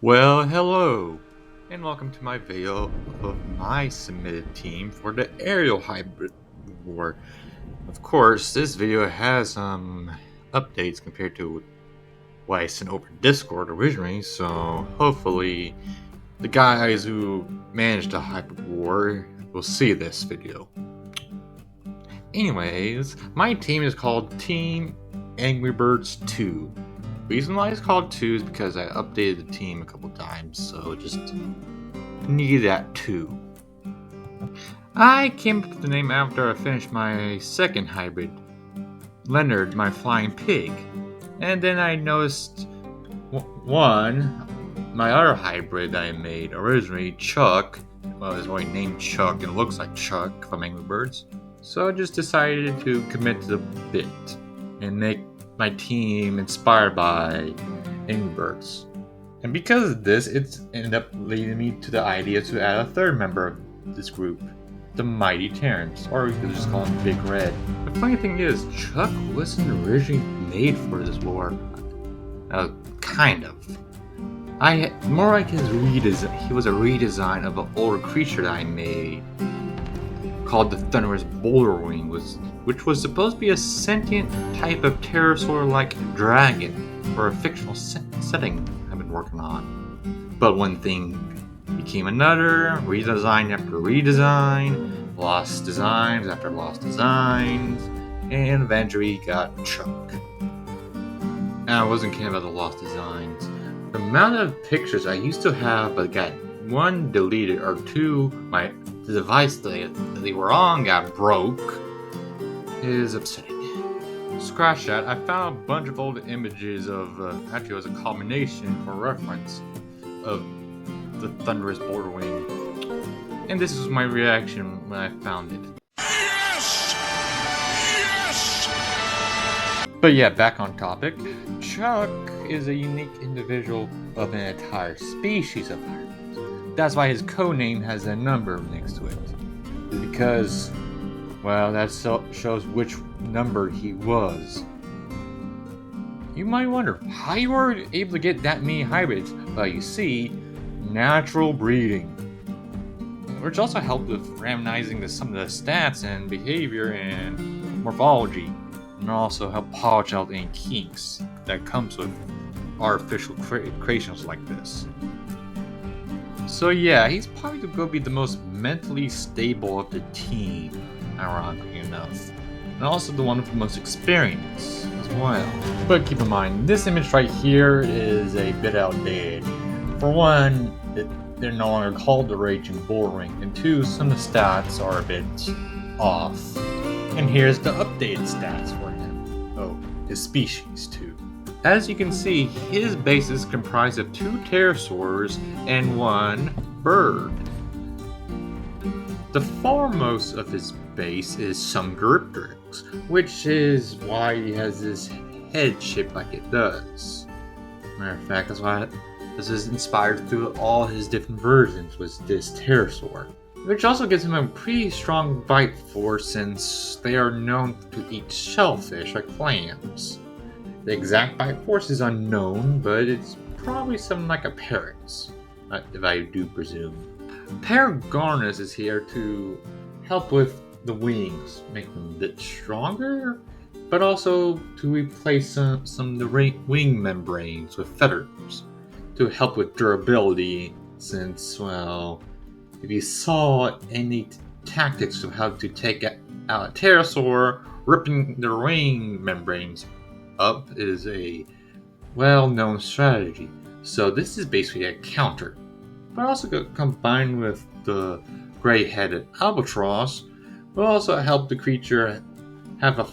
Well, hello, and welcome to my video of my submitted team for the aerial hybrid war. Of course, this video has some updates compared to what I sent over Discord originally, so hopefully the guys who managed the hybrid war will see this video. Anyways, my team is called Team Angry Birds 2. Reason why it's called 2 is because I updated the team a couple times, so just need that 2. I came up with the name after I finished my second hybrid, Leonard, my flying pig. And then I noticed my other hybrid I made originally, Chuck, well, it's only named Chuck and looks like Chuck from Angry Birds. So I just decided to commit to the bit and make my team inspired by Angry Birds. And because of this, it's ended up leading me to the idea to add a third member of this group, the mighty Terrence, or you could just call him Big Red. The funny thing is, Chuck wasn't originally made for this lore. Kind of. More like his redesign. He was a redesign of an older creature that I made called the Thunderous Boulderwing, which was supposed to be a sentient type of Pterosaur-like dragon for a fictional setting I've been working on. But one thing became another, redesign after redesign, lost designs after lost designs, and eventually got Chuck. And I wasn't kidding about the lost designs. The amount of pictures I used to have but got one deleted or two, the device that they were on got broke, is upsetting. Scratch that, I found a bunch of old images of, actually it was a combination for reference of the Thunderous Borderwing. And this was my reaction when I found it. Yes! Yes! But yeah, back on topic. Chuck is a unique individual of an entire species of hybrid. That's why his codename has a number next to it. Because, well, that shows which number he was. You might wonder how you were able to get that many hybrids. Well, you see, natural breeding. Which also helped with randomizing some of the stats and behavior and morphology. And also help polish out any kinks that comes with artificial creations like this. So yeah, he's probably going to be the most mentally stable of the team, ironically enough. And also the one with the most experience as well. But keep in mind, this image right here is a bit outdated. For one, they're no longer called the Raging Bullring, and two, some of the stats are a bit off. And here's the updated stats for him. Oh, his species too. As you can see, his base is comprised of 2 pterosaurs and 1 bird. The foremost of his base is some Gyropteryx, which is why he has this head shaped like it does. Matter of fact, that's why this is inspired through all his different versions was this pterosaur. Which also gives him a pretty strong bite force since they are known to eat shellfish like clams. The exact bite force is unknown, but it's probably something like a parrot's, if I do presume. Paragonus is here to help with the wings, make them a bit stronger, but also to replace some of the wing membranes with feathers to help with durability since, well, if you saw any tactics of how to take out a pterosaur, ripping their wing membranes up is a well-known strategy. So this is basically a counter. But also combined with the gray-headed albatross will also help the creature have a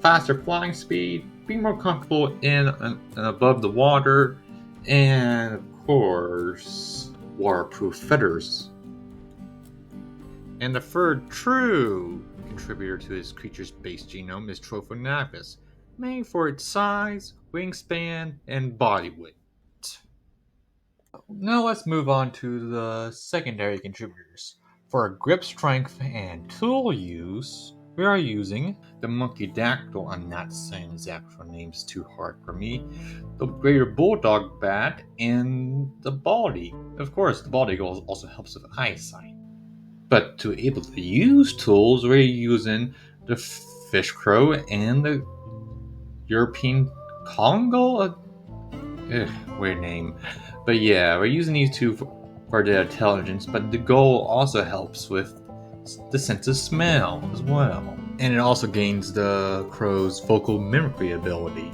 faster flying speed, be more comfortable in and above the water, and of course, waterproof feathers. And the third true contributor to his creature's base genome is Trophonaphis, made for its size, wingspan, and body weight. Now let's move on to the secondary contributors. For grip strength and tool use, We are using the monkey dactyl. I'm not saying his actual name's too hard for me. The greater bulldog bat and the baldy. Of course, the baldy also helps with eyesight. But to be able to use tools, we're using the fish crow and the European Congo. Weird name. But yeah, we're using these two for their intelligence, but the goal also helps with the sense of smell as well. And it also gains the crow's vocal mimicry ability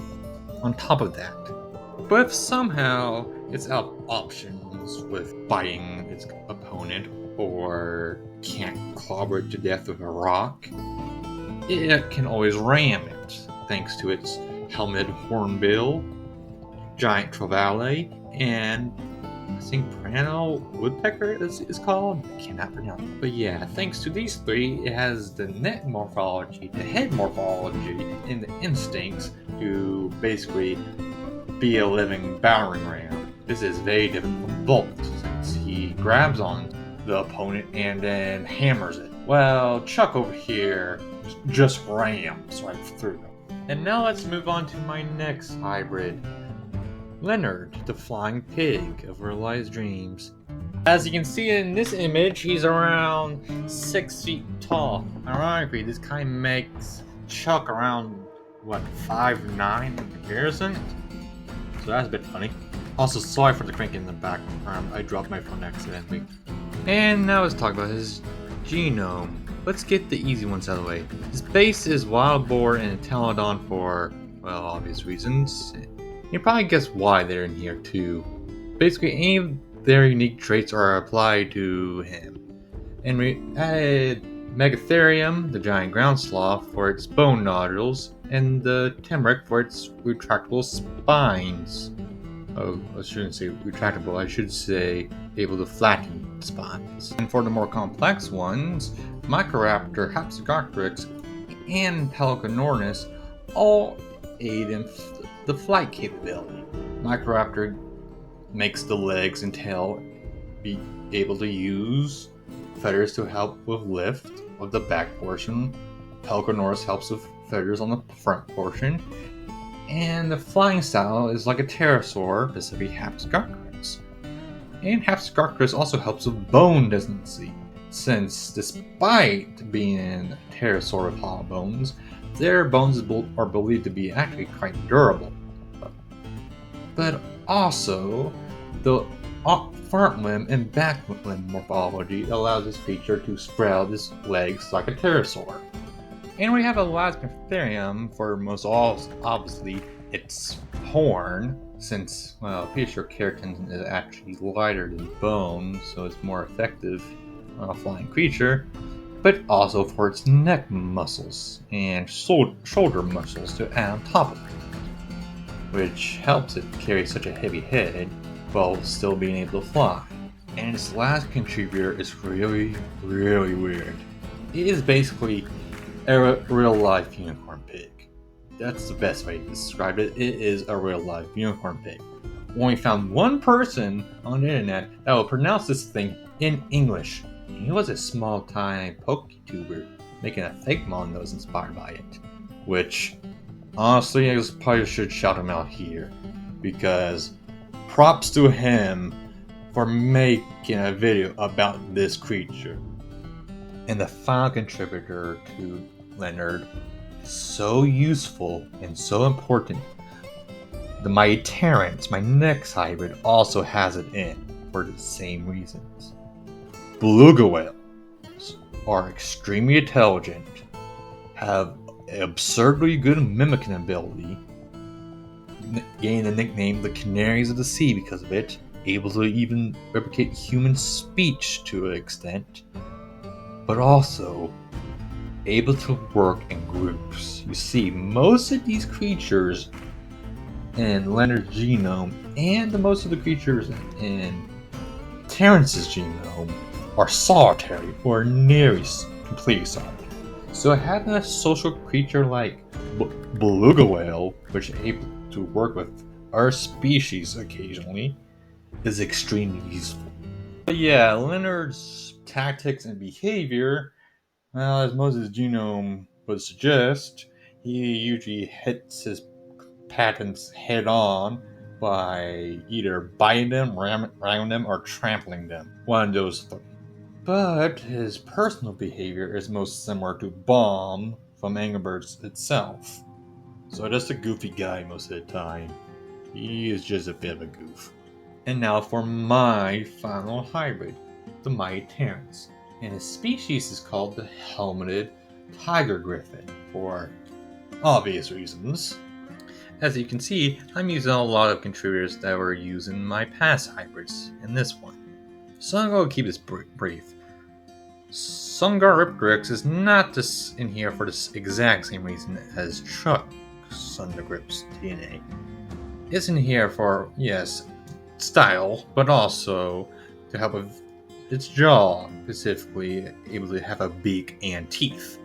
on top of that. But if somehow it's out of options with biting its opponent or can't clobber it to death with a rock, it can always ram it, thanks to its helmeted hornbill, giant trevally, and I think perennial woodpecker is called. I cannot pronounce it. But yeah, thanks to these three, it has the neck morphology, the head morphology, and the instincts to basically be a living battering ram. This is very different from Bolt, since he grabs on the opponent and then hammers it. Well, Chuck over here just rams right through them. And now let's move on to my next hybrid, Leonard, the flying pig of realized dreams. As you can see in this image, he's around 6 feet tall. Ironically, this kind of makes Chuck around, 5'9" in comparison? So that's a bit funny. Also, sorry for the crank in the background, I dropped my phone accidentally. And now let's talk about his genome. Let's get the easy ones out of the way. His base is wild boar and a pterodon for, well, obvious reasons. You probably guess why they're in here too. Basically, any of their unique traits are applied to him. And we added Megatherium, the giant ground sloth, for its bone nodules, and the Temeric for its retractable spines. Oh, I shouldn't say retractable, I should say able to flatten spines. And for the more complex ones, Microraptor, Hapsigarctrix, and Pelicanornis all aid in the flight capability. Microraptor makes the legs and tail be able to use feathers to help with lift of the back portion. Pelicanornis helps with feathers on the front portion. And the flying style is like a pterosaur, specifically Hapsigarctrix. And Hapsigarctrix also helps with bone density, since despite being a pterosaur with hollow bones, their bones are believed to be actually quite durable. But also, the front limb and back limb morphology allows this creature to spread out its legs like a pterosaur. And we have a Elasmitherium for most obviously its horn, since, well, pretty sure keratin is actually lighter than bone, so it's more effective on a flying creature, but also for its neck muscles and shoulder muscles to add on top of it, which helps it carry such a heavy head while still being able to fly. And its last contributor is really, really weird. It is basically a real-life unicorn pig. That's the best way to describe it. It is a real-life unicorn pig. We only found one person on the internet that will pronounce this thing in English. And he was a small-time PokeTuber making a fake mon that was inspired by it. Which, honestly, I probably should shout him out here, because props to him for making a video about this creature. And the final contributor to Leonard is so useful and so important. The mighty Terrence, my next hybrid, also has it in for the same reasons. Beluga whales are extremely intelligent, have absurdly good mimicking ability, gained the nickname the Canaries of the Sea because of it, able to even replicate human speech to an extent, but also able to work in groups. You see, most of these creatures in Leonard's genome and most of the creatures in Terrence's genome are solitary or nearly completely solitary. So having a social creature like beluga whale, which is able to work with our species occasionally, is extremely useful. But yeah, Leonard's tactics and behavior Well, as Moses' genome would suggest, he usually hits his patents head on by either biting them, ramming them, or trampling them. One of those three. But his personal behavior is most similar to Bomb from Angry Birds itself. So just a goofy guy most of the time. He is just a bit of a goof. And now for my final hybrid, the mighty Terrence. And his species is called the helmeted tiger griffin, for obvious reasons. As you can see, I'm using a lot of contributors that were used in my past hybrids in this one. So I'm going to keep this brief. Sungariptrix is not in here for the exact same reason as Chuck Sundergrip's DNA. It's in here for, yes, style, but also to help with its jaw, specifically able to have a beak and teeth.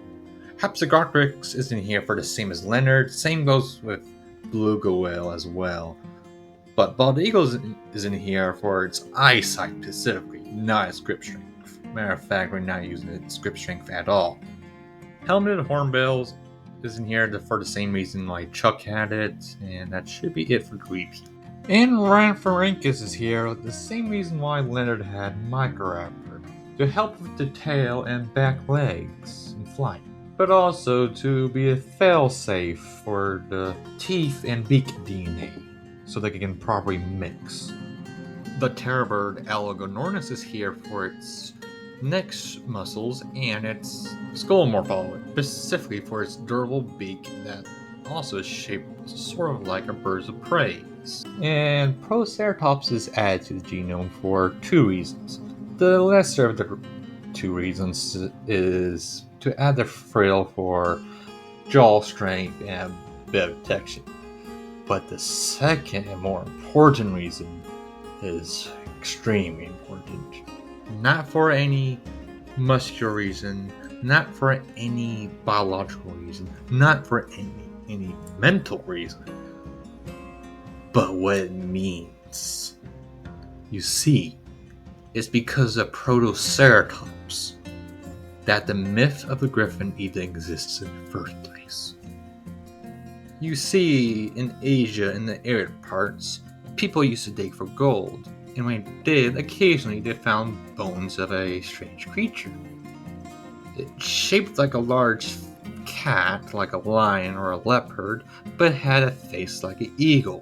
Hapsagartrix is in here for the same as Leonard, same goes with Beluga Whale as well. But Bald Eagle is in here for its eyesight specifically, not its grip strength. Matter of fact, we're not using its grip strength at all. Helmeted Hornbills is in here for the same reason like Chuck had it, and that should be it for Creepy. And Rhamphorhynchus is here, the same reason why Leonard had Microraptor, to help with the tail and back legs in flight, but also to be a failsafe for the teeth and beak DNA, so they can properly mix. The terrorbird Allogonornis is here for its neck muscles and its skull morphology, specifically for its durable beak that also is shaped sort of like a bird of prey. And Proceratops is added to the genome for two reasons. The lesser of the two reasons is to add the frill for jaw strength and bit of protection. But the second and more important reason is extremely important. Not for any muscular reason, not for any biological reason, not for any mental reason, but what it means. You see, it's because of Protoceratops that the myth of the griffin even exists in the first place. You see, in Asia, in the arid parts, people used to dig for gold, and when they did, occasionally they found bones of a strange creature. It's shaped like a large cat, like a lion or a leopard, but had a face like an eagle.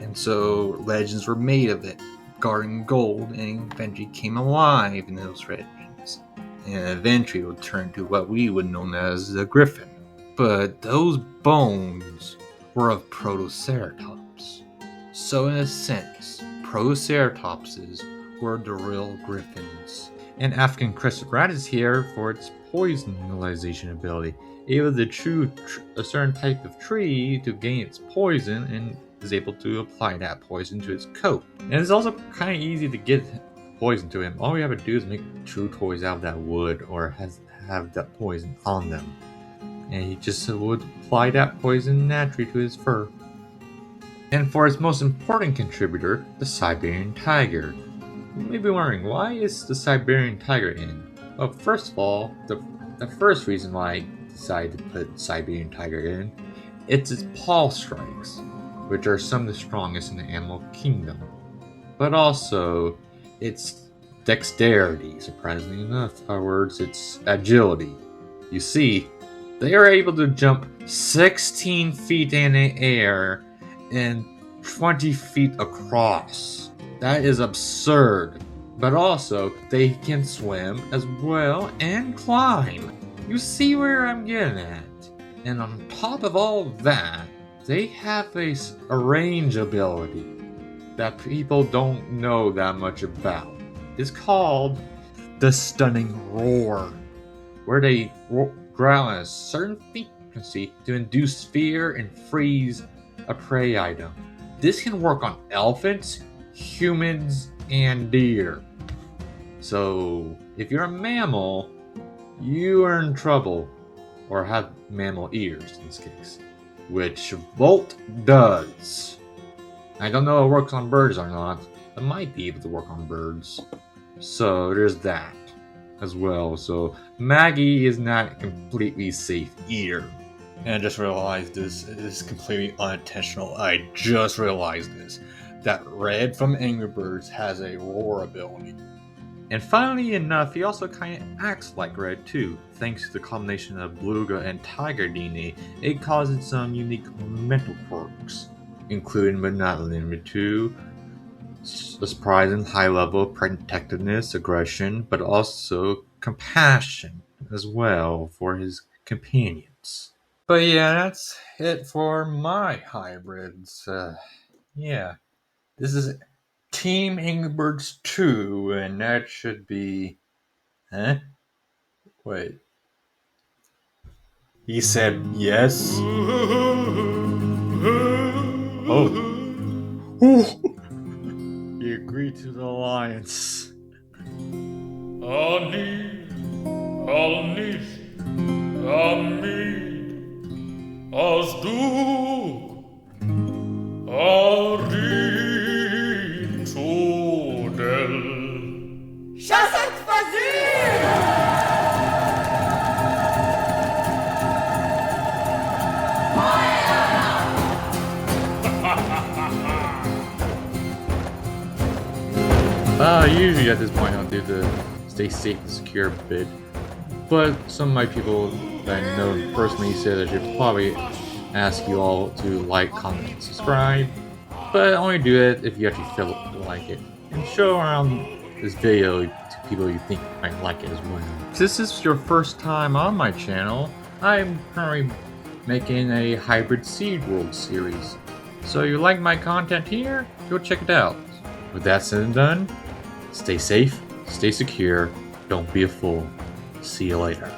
And so legends were made of it, guarding gold, and eventually came alive in those legends. And eventually would turn to what we would know as the griffin. But those bones were of Protoceratops. So in a sense, Protoceratopses were the real griffins. And African crested rat is here for its poisonalization ability, able to chew a certain type of tree to gain its poison, and is able to apply that poison to its coat. And it's also kind of easy to get poison to him. All we have to do is make chew toys out of that wood, or have that poison on them. And he just would apply that poison naturally to his fur. And for its most important contributor, the Siberian tiger. You may be wondering, why is the Siberian tiger in? Well, first of all, the first reason why I decided to put Siberian tiger in, it's its paw strikes, which are some of the strongest in the animal kingdom. But also, its dexterity, surprisingly enough. In other words, its agility. You see, they are able to jump 16 feet in the air and 20 feet across. That is absurd. But also, they can swim as well and climb. You see where I'm getting at. And on top of all that, they have a range ability that people don't know that much about. It's called the Stunning Roar, where they growl at a certain frequency to induce fear and freeze a prey item. This can work on elephants, humans, and deer. So, if you're a mammal, you are in trouble, or have mammal ears in this case, which Volt does. I don't know if it works on birds or not. It might be able to work on birds. So there's that. as well, so Maggie is not completely safe either. And I just realized this is completely unintentional. I just realized this. That Red from Angry Birds has a roar ability. And funnily enough, he also kind of acts like Red too. Thanks to the combination of Beluga and Tiger DNA, it causes some unique mental quirks, including but not limited to a surprising high level of protectiveness, aggression, but also compassion as well for his companions. But yeah, that's it for my hybrids. Yeah, this is Team Angry Birds 2, and that should be. Huh? Wait. He said yes? Oh. He agreed to the alliance. Ani, Alnis, Amid, Asduk, Arin, Sodel. Chasset vazio! Usually at this point I'll do the stay safe and secure bit, but some of my people that I know personally said I should probably ask you all to like, comment, and subscribe, but only do it if you actually feel like it, and show around this video to people you think might like it as well. If this is your first time on my channel, I'm currently making a Hybrid Seed World series, so if you like my content here, go check it out. With that said and done, stay safe, stay secure, don't be a fool. See you later.